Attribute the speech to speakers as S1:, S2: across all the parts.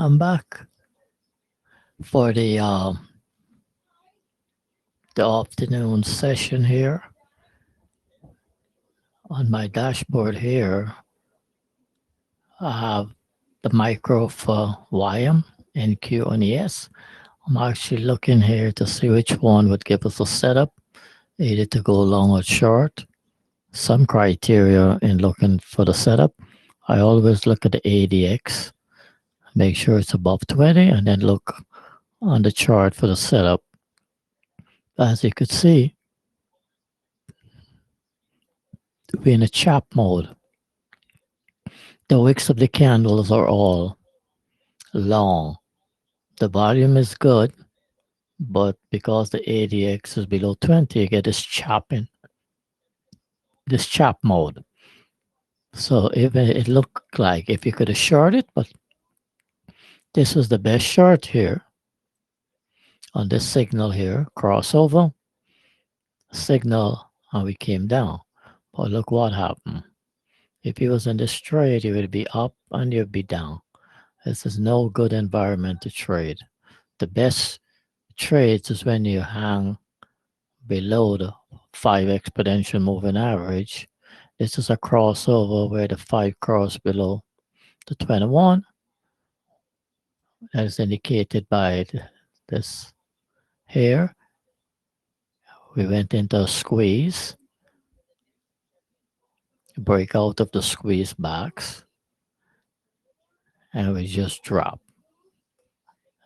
S1: I'm back for the afternoon session here. On my dashboard here, I have the micro for YM, NQ, and ES. I'm actually looking here to see which one would give us a setup, either to go long or short. Some criteria in looking for the setup. I always look at the ADX, make sure it's above 20, and then look on the chart for the setup. As you could see, we're in a chop mode. The wicks of the candles are all long. The volume is good, but because the ADX is below 20, you get this chopping, this chop mode. So even it looked like if you could have short it, but this was the best short here on this signal here, crossover signal, and we came down. But look what happened. If he was in this trade, he would be up and you'd be down. This is no good environment to trade. The best trades is when you hang below the 5 exponential moving average. This is a crossover where the 5 cross below the 21, as indicated by this here. We went into a squeeze, break out of the squeeze box, and we just drop.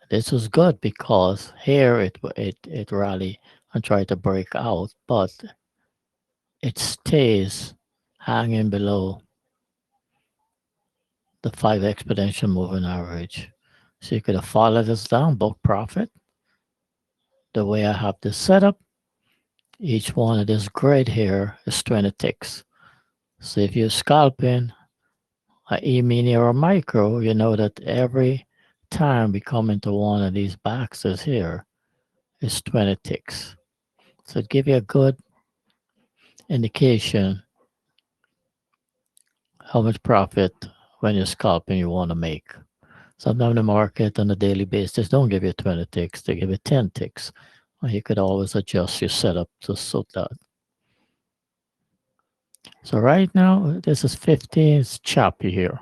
S1: This is good because here it rally and try to break out, but it stays hanging below the 5 exponential moving average. So you could have followed this down, book profit. The way I have this set up, each one of this grid here is 20 ticks. So if you're scalping a E-mini or a micro, you know that every time we come into one of these boxes here is 20 ticks. So it gives you a good indication how much profit when you're scalping you want to make. Sometimes the market on a daily basis don't give you 20 ticks, they give you 10 ticks. Or you could always adjust your setup to suit that. So right now, this is 15, it's choppy here.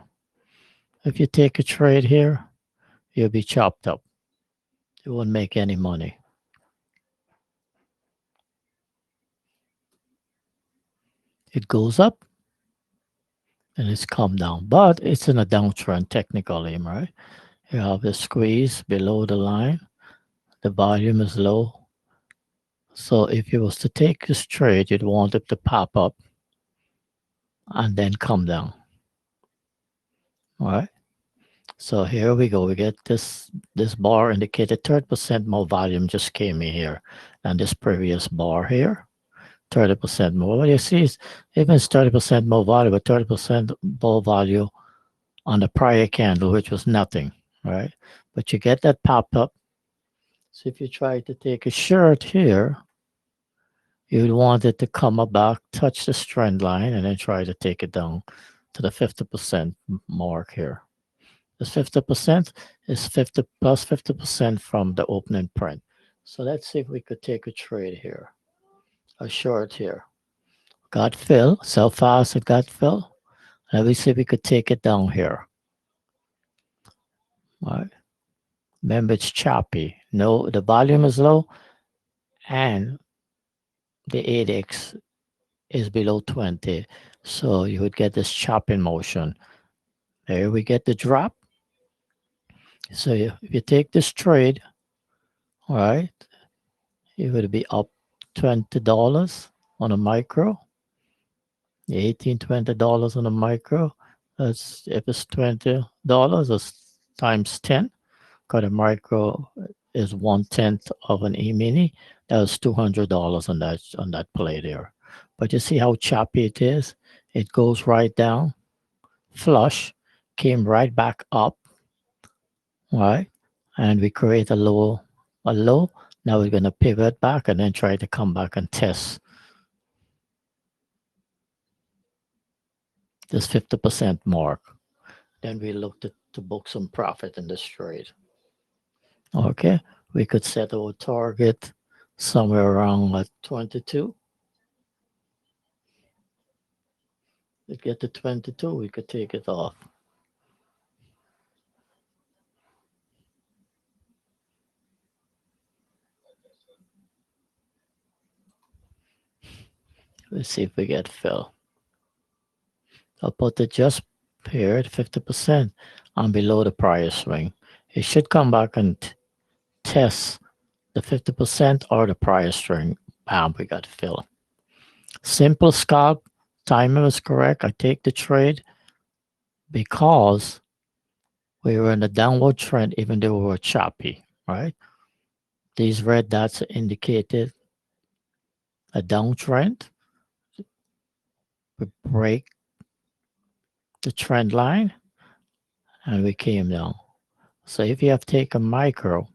S1: If you take a trade here, you'll be chopped up. You won't make any money. It goes up and it's come down, but it's in a downtrend technically, right? You have the squeeze below the line. The volume is low. So if you was to take this trade, you'd want it to pop up and then come down. All right. So here we go. We get this bar indicated 30% more volume just came in here than this previous bar here. 30% more. What you see is even it's 30% more value, but 30% more value on the prior candle, which was nothing, right? But you get that pop up. So if you try to take a short here, you'd want it to come back, touch the trend line, and then try to take it down to the 50% mark here. This 50% is 50 plus 50% from the opening print. So let's see if we could take a trade here, a short here. Got fill, sell fast, it got fill. Let me see if we could take it down here. All right. Remember, it's choppy. No, the volume is low and the ADX is below 20. So you would get this chopping motion. There we get the drop. So if you take this trade, all right, it would be up $20 on a micro. $18, $20 on a micro. That's if it's $20, that's times 10. Because a micro is 1/10 of an E-mini. That was $200 on that play there. But you see how choppy it is? It goes right down, flush, came right back up, right? And we create a low. Now we're going to pivot back and then try to come back and test this 50% mark. Then we looked at to book some profit in this trade. Okay, we could set our target somewhere around at 22. We get to 22, we could take it off. Let's see if we get fill. I'll put the just period 50% on below the prior swing. It should come back and test the 50% or the prior string. Bam, we got fill. Simple scalp, timing was correct. I take the trade because we were in a downward trend even though we were choppy, right? These red dots indicated a downtrend. We break the trend line and we came down. So if you have taken micro,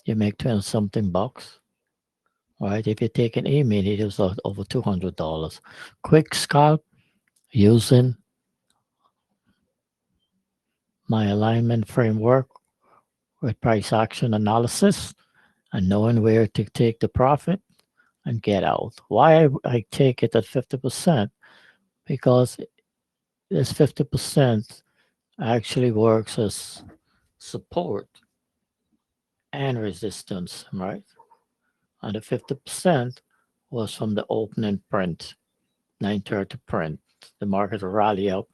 S1: you make 20 something bucks, right? If you take an E-mini, it was over $200. Quick scalp using my alignment framework with price action analysis and knowing where to take the profit and get out. Why I take it at 50%? Because this 50% actually works as support and resistance, right? And the 50% was from the opening print, 930 print. The market rally up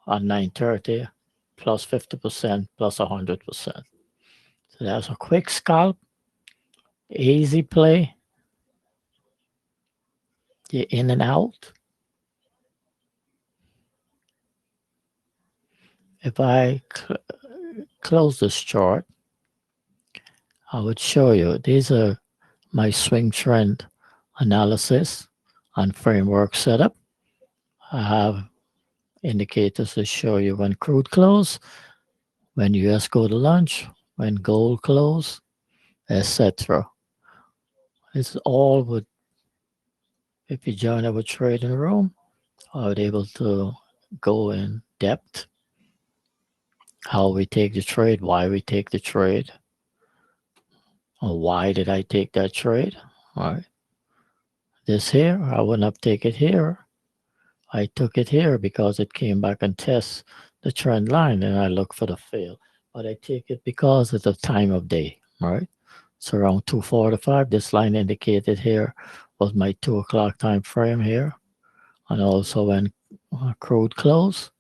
S1: on 930 plus 50% plus 100%. So that's a quick scalp, easy play. You're in and out. If I close this chart, I would show you these are my swing trend analysis and framework setup. I have indicators to show you when crude close, when US go to lunch, when gold close, etc. This is all would, if you join our trading room, I would able to go in depth, how we take the trade, why we take the trade, or why did I take that trade, all right? This here, I wouldn't have taken it here. I took it here because it came back and tests the trend line and I look for the fail. But I take it because of the time of day, right? So around 2:45, this line indicated here was my 2 o'clock time frame here. And also when crude close.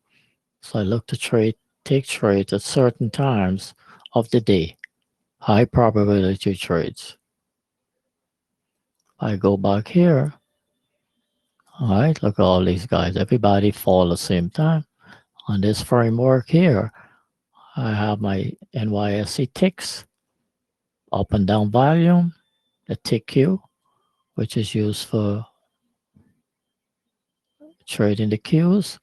S1: So I look to take trades at certain times of the day, high probability trades. I go back here. All right, look at all these guys. Everybody fall the same time. On this framework here, I have my NYSE ticks, up and down volume, the tick Q, which is used for trading the Qs.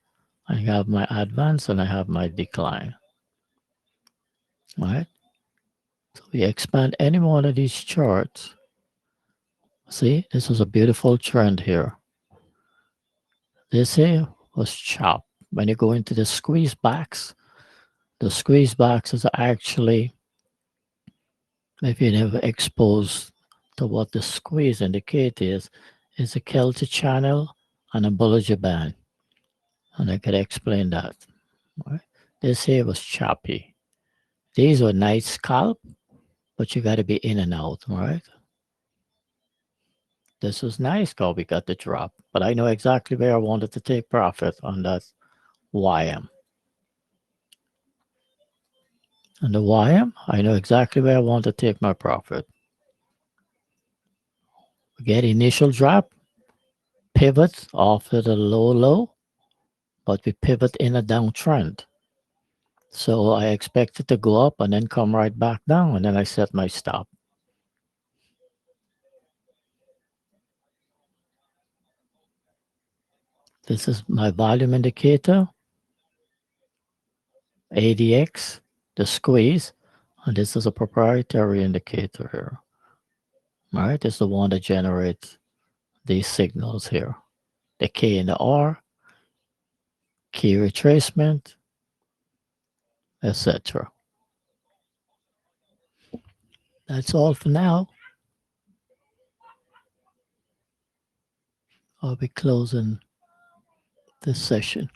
S1: I have my advance and I have my decline. All right. So we expand any one of these charts. See, this was a beautiful trend here. This here was chopped. When you go into the squeeze backs, the squeeze backs is actually, if you never exposed to what the squeeze indicate is a Kelty channel and a Bollinger Band. And I could explain that. Right? This here was choppy. These were nice scalp, but you got to be in and out, right? This was nice because we got the drop, but I know exactly where I wanted to take profit on that YM. And the YM, I know exactly where I want to take my profit. We get initial drop, pivot off of the low, but we pivot in a downtrend. So I expect it to go up and then come right back down, and then I set my stop. This is my volume indicator, ADX, the squeeze, and this is a proprietary indicator here. All right, this is the one that generates these signals here. The K and the R key retracement, etc. That's all for now. I'll be closing this session.